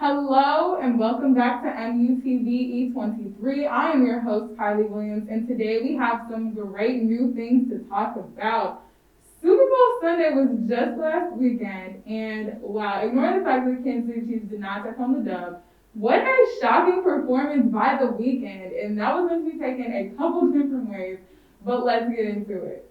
Hello and welcome back to MUTV E23. I am your host, Kyli Williams, and today we have some great new things to talk about. Super Bowl Sunday was just last weekend, and wow, ignore the fact that the Kansas City Chiefs did not take home the dub. What a shocking performance by the Weeknd, and that was meant to be taken a couple different ways, but let's get into it.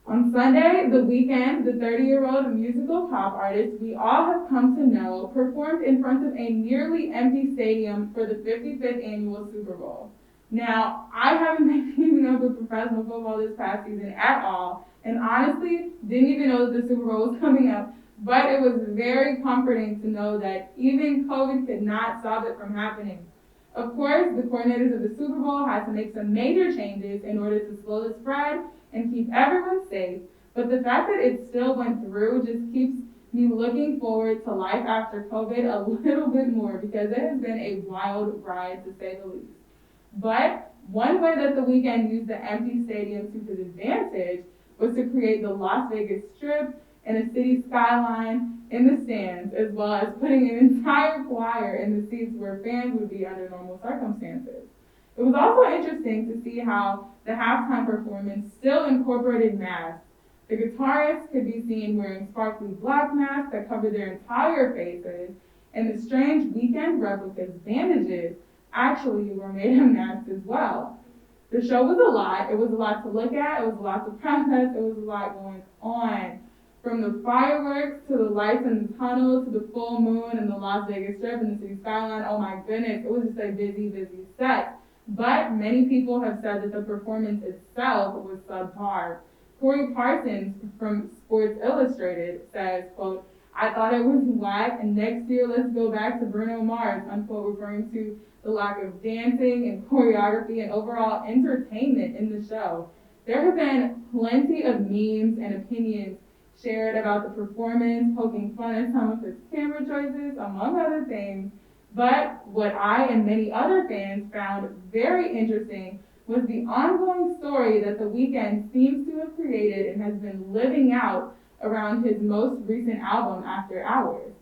On Sunday, The Weeknd, the 30-year-old musical pop artist we all have come to know, performed in front of a nearly empty stadium for the 55th annual Super Bowl. Now, I haven't been keeping up with professional football this past season at all, and honestly, didn't even know that the Super Bowl was coming up, but it was very comforting to know that even COVID could not stop it from happening. Of course, the coordinators of the Super Bowl had to make some major changes in order to slow the spread and keep everyone safe, but the fact that it still went through just keeps me looking forward to life after COVID a little bit more because it has been a wild ride to say the least. But one way that the Weeknd used the empty stadium to his advantage was to create the Las Vegas Strip and a city skyline in the stands, as well as putting an entire choir in the seats where fans would be under normal circumstances. It was also interesting to see how the halftime performance still incorporated masks. The guitarists could be seen wearing sparkly black masks that covered their entire faces, and the strange Weeknd replicas bandages actually were made of masks as well. The show was a lot. It was a lot to look at. It was a lot to process. It was a lot going on. From the fireworks to the lights in the tunnel to the full moon and the Las Vegas Strip and the city skyline. Oh my goodness, it was just a busy, busy set. But many people have said that the performance itself was subpar. Corey Parsons from Sports Illustrated says, quote, "I thought it was whack, and next year let's go back to Bruno Mars," unquote, referring to the lack of dancing and choreography and overall entertainment in the show. There have been plenty of memes and opinions shared about the performance, poking fun at some of his camera choices, among other things. But what I and many other fans found very interesting was the ongoing story that The Weeknd seems to have created and has been living out around his most recent album, After Hours.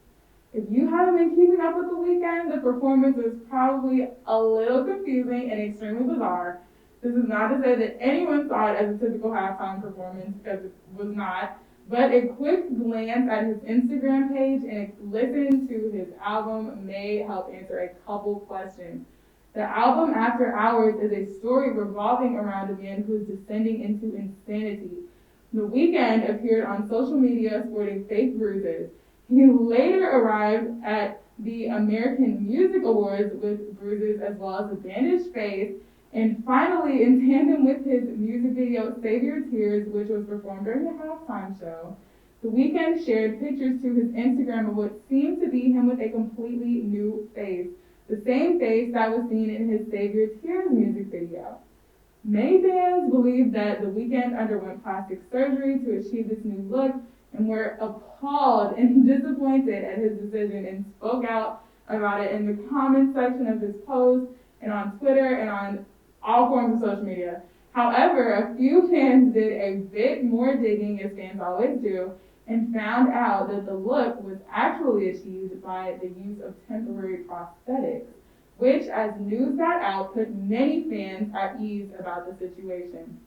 If you haven't been keeping up with The Weeknd, the performance was probably a little confusing and extremely bizarre. This is not to say that anyone saw it as a typical halftime performance, because it was not. But a quick glance at his Instagram page and a listen to his album may help answer a couple questions. The album After Hours is a story revolving around a man who is descending into insanity. The Weeknd appeared on social media sporting fake bruises. He later arrived at the American Music Awards with bruises as well as a bandaged face. And finally, in tandem with his music video Save Your Tears, which was performed during the halftime show, The Weeknd shared pictures to his Instagram of what seemed to be him with a completely new face, the same face that was seen in his Save Your Tears music video. Many fans believe that The Weeknd underwent plastic surgery to achieve this new look and were appalled and disappointed at his decision and spoke out about it in the comments section of his post and on Twitter and on all forms of social media. However, a few fans did a bit more digging, as fans always do, and found out that the look was actually achieved by the use of temporary prosthetics, which, as news got out, put many fans at ease about the situation.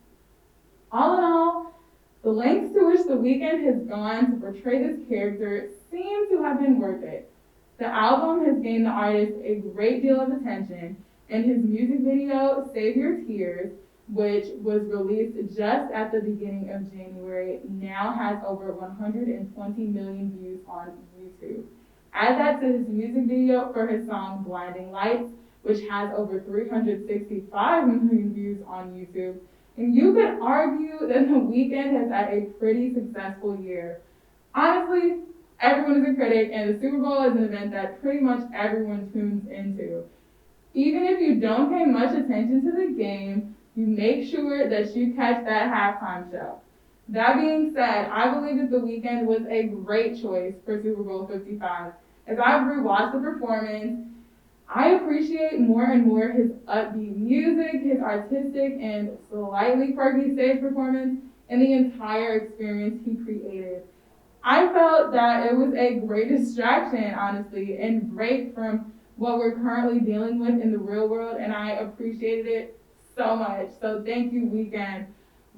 All in all, the lengths to which The Weeknd has gone to portray this character seem to have been worth it. The album has gained the artist a great deal of attention, and his music video, Save Your Tears, which was released just at the beginning of January, now has over 120 million views on YouTube. Add that to his music video for his song Blinding Lights, which has over 365 million views on YouTube, and you could argue that The Weeknd has had a pretty successful year. Honestly, everyone is a critic, and the Super Bowl is an event that pretty much everyone tunes into. Even if you don't pay much attention to the game, you make sure that you catch that halftime show. That being said, I believe that The Weeknd was a great choice for Super Bowl 55. As I've rewatched the performance, I appreciate more and more his upbeat music, his artistic and slightly quirky stage performance, and the entire experience he created. I felt that it was a great distraction, honestly, and break from what we're currently dealing with in the real world, and I appreciated it so much. So thank you, Weeknd.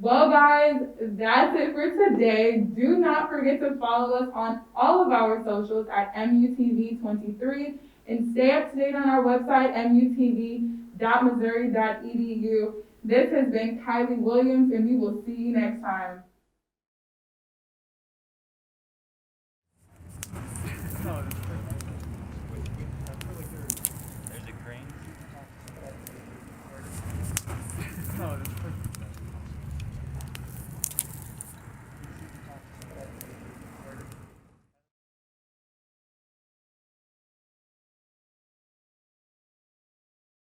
Well, guys, that's it for today. Do not forget to follow us on all of our socials at MUTV23 and stay up to date on our website, mutv.missouri.edu. This has been Kylie Williams, and we will see you next time.